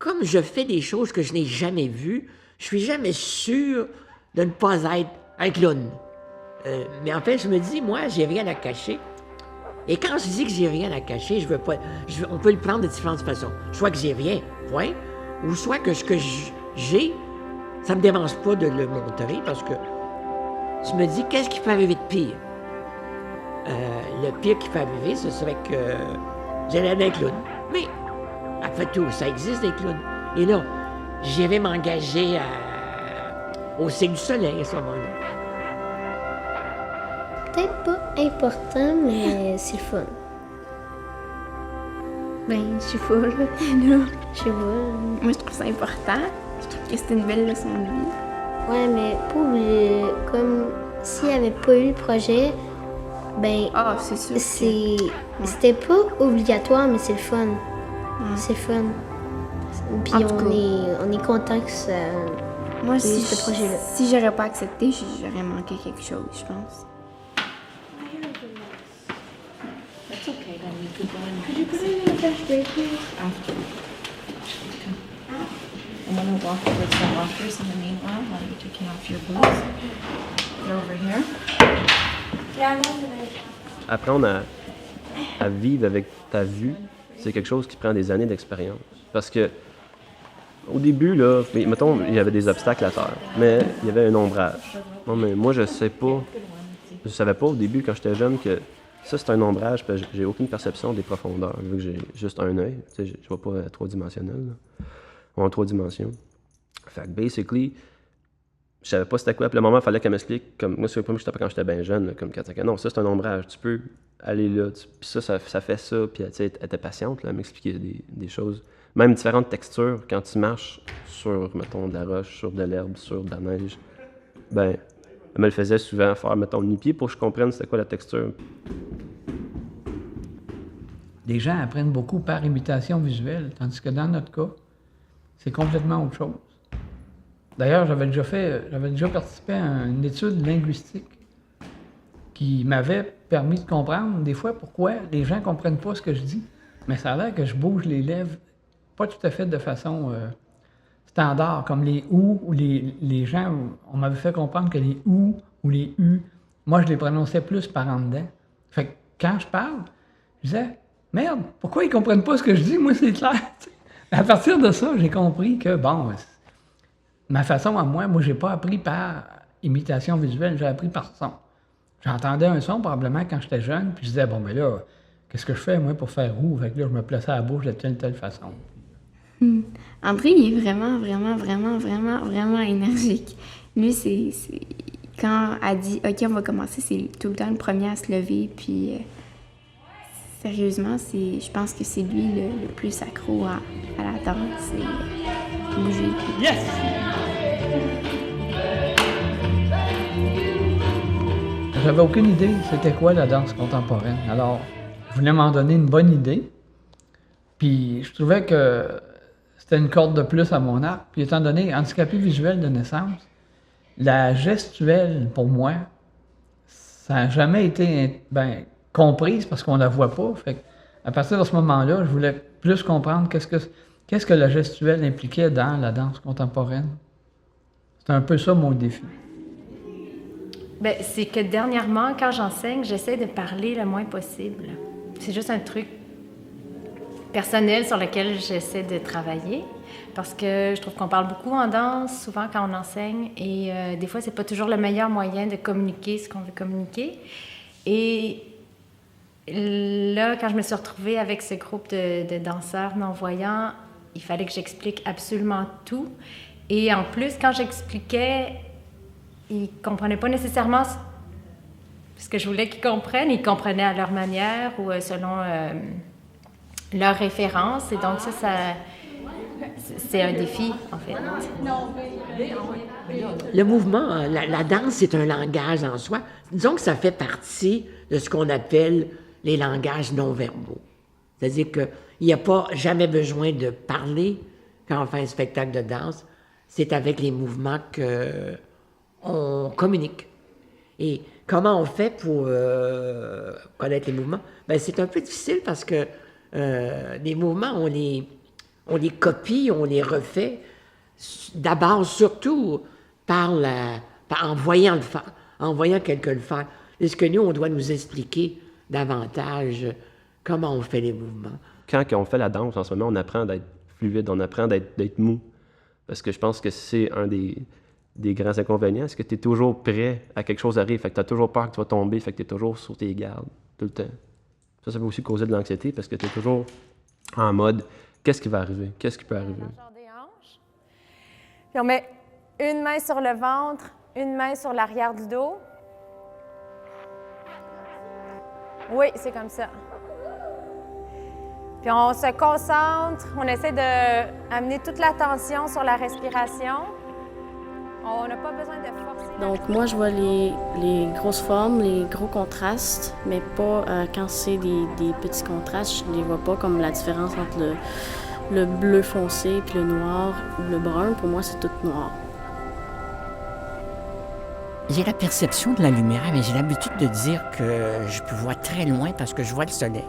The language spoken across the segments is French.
comme je fais des choses que je n'ai jamais vues, je suis jamais sûr de ne pas être un clown. Mais en fait, je me dis, moi, j'ai rien à cacher. Et quand je dis que j'ai rien à cacher, je veux pas. On peut le prendre de différentes façons. Soit que j'ai rien, point, ou soit que ce que j'ai, ça me dérange pas de le montrer parce que je me dis, qu'est-ce qui peut arriver de pire? Le pire qui peut arriver, ce serait que j'allais être un clown. Mais, après tout, ça existe des clowns. Et là, j'irais m'engager au Cirque du Soleil à ce moment-là. Peut-être pas important, mais c'est le fun. Ben, je sais pas, là. Je sais pas. Moi, je trouve ça important. Je trouve que c'est une belle leçon de vie. Ouais, mais pas oublier, comme s'il n'y avait pas eu le projet, ben, Ah, c'est sûr. c'était pas obligatoire, mais c'est le fun. C'est le fun. Puis En tout cas. on est content que ça. Moi, Oui, si, ce projet-là. si j'aurais pas accepté, j'aurais manqué quelque chose, je pense. That's okay, then we could go in. Could you put it in the fresh break, please? After. I'm gonna walk over to the lockers in the meanwhile while you're taking off your boots. They're over here. Apprendre à vivre avec ta vue, c'est quelque chose qui prend des années d'expérience. Parce que au début, là, mettons, il y avait des obstacles à terre, mais il y avait un ombrage. Non, mais moi, je savais pas au début, quand j'étais jeune, que ça, c'est un ombrage, parce que j'ai aucune perception des profondeurs, vu que j'ai juste un œil. Tu sais, je vois pas trois-dimensionnel, là, ou en 3 dimensions. Fait que, basically, je savais pas c'était quoi. Puis le moment, il fallait qu'elle m'explique, comme moi, c'est comme quand j'étais bien jeune, là, comme 4-5 ans. Non, ça, c'est un ombrage. Tu peux aller là. Puis ça fait ça. Puis elle était patiente, là, à m'expliquer des choses. Même différentes textures. Quand tu marches sur, mettons, de la roche, sur de l'herbe, sur de la neige, ben, elle me le faisait souvent faire, mettons, nu-pied pour que je comprenne c'était quoi la texture. Les gens apprennent beaucoup par imitation visuelle, tandis que dans notre cas, c'est complètement autre chose. D'ailleurs, j'avais déjà participé à une étude linguistique qui m'avait permis de comprendre des fois pourquoi les gens ne comprennent pas ce que je dis. Mais ça a l'air que je bouge les lèvres pas tout à fait de façon standard, comme les ou les gens, on m'avait fait comprendre que les ou les u, moi je les prononçais plus par en dedans. Fait que quand je parle, je disais, merde, pourquoi ils comprennent pas ce que je dis? Moi c'est clair. À partir de ça, j'ai compris que, bon, ma façon à moi, j'ai pas appris par imitation visuelle, j'ai appris par son. J'entendais un son probablement quand j'étais jeune, puis je disais, bon, ben là, qu'est-ce que je fais, moi, pour faire où? Fait que là, je me plaçais à la bouche de telle façon. André, il est vraiment énergique. Lui, c'est quand elle dit, OK, on va commencer, c'est tout le temps le premier à se lever, puis sérieusement, je pense que c'est lui le plus accro à la danse et bouger. Puis... Yes! J'avais aucune idée c'était quoi la danse contemporaine. Alors, je voulais m'en donner une bonne idée. Puis, je trouvais que c'était une corde de plus à mon arc. Puis, étant donné handicapé visuel de naissance, la gestuelle, pour moi, ça n'a jamais été comprise parce qu'on la voit pas. Fait à partir de ce moment-là, je voulais plus comprendre qu'est-ce que la gestuelle impliquait dans la danse contemporaine. C'est un peu ça mon défi. Bien, c'est que dernièrement, quand j'enseigne, j'essaie de parler le moins possible. C'est juste un truc personnel sur lequel j'essaie de travailler parce que je trouve qu'on parle beaucoup en danse, souvent quand on enseigne, et des fois, c'est pas toujours le meilleur moyen de communiquer ce qu'on veut communiquer. Et là, quand je me suis retrouvée avec ce groupe de danseurs non-voyants, il fallait que j'explique absolument tout. Et en plus, quand j'expliquais, ils ne comprenaient pas nécessairement ce que je voulais qu'ils comprennent. Ils comprenaient à leur manière ou selon leurs références. Et donc ça c'est un défi, en fait. Le mouvement, la danse, c'est un langage en soi. Disons que ça fait partie de ce qu'on appelle les langages non-verbaux. C'est-à-dire qu'il n'y a pas jamais besoin de parler quand on fait un spectacle de danse. C'est avec les mouvements qu'on communique. Et comment on fait pour connaître les mouvements? Bien, c'est un peu difficile parce que les mouvements, on on les copie, on les refait, d'abord surtout en voyant le faire, en voyant quelqu'un le faire. Est-ce que nous, on doit nous expliquer davantage comment on fait les mouvements? Quand on fait la danse, en ce moment, on apprend d'être fluide, on apprend d'être mou. Parce que je pense que c'est un des grands inconvénients, c'est que tu es toujours prêt à quelque chose arrive. Fait que tu as toujours peur que tu vas tomber, fait que tu es toujours sur tes gardes, tout le temps. Ça peut aussi causer de l'anxiété parce que tu es toujours en mode qu'est-ce qui va arriver? Qu'est-ce qui peut arriver? Des hanches. Puis on met une main sur le ventre, une main sur l'arrière du dos. Oui, c'est comme ça. Puis on se concentre, on essaie d'amener toute l'attention sur la respiration. On n'a pas besoin de forcer. Donc moi, je vois les grosses formes, les gros contrastes, mais pas quand c'est des petits contrastes. Je les vois pas comme la différence entre le bleu foncé puis le noir ou le brun. Pour moi, c'est tout noir. J'ai la perception de la lumière, mais j'ai l'habitude de dire que je peux voir très loin parce que je vois le soleil,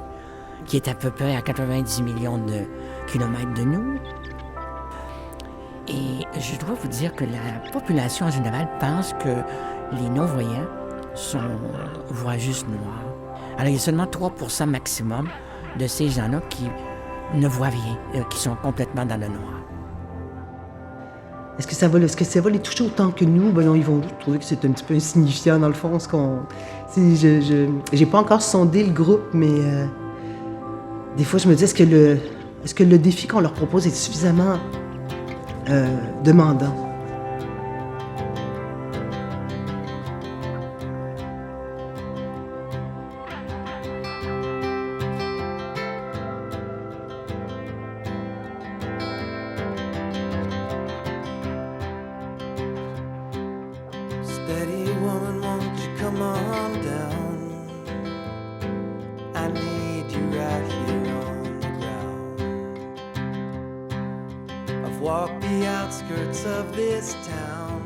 qui est à peu près à 90 millions de kilomètres de nous. Et je dois vous dire que la population en général pense que les non-voyants voient juste noir. Alors, il y a seulement 3% maximum de ces gens-là qui ne voient rien, qui sont complètement dans le noir. Est-ce que ça va les toucher autant que nous? Ben non, ils vont trouver que c'est un petit peu insignifiant, dans le fond, j'ai pas encore sondé le groupe, mais des fois, je me dis, est-ce que le défi qu'on leur propose est suffisamment demandant? Steady woman, won't you come on down? I need you right here on the ground. I've walked the outskirts of this town.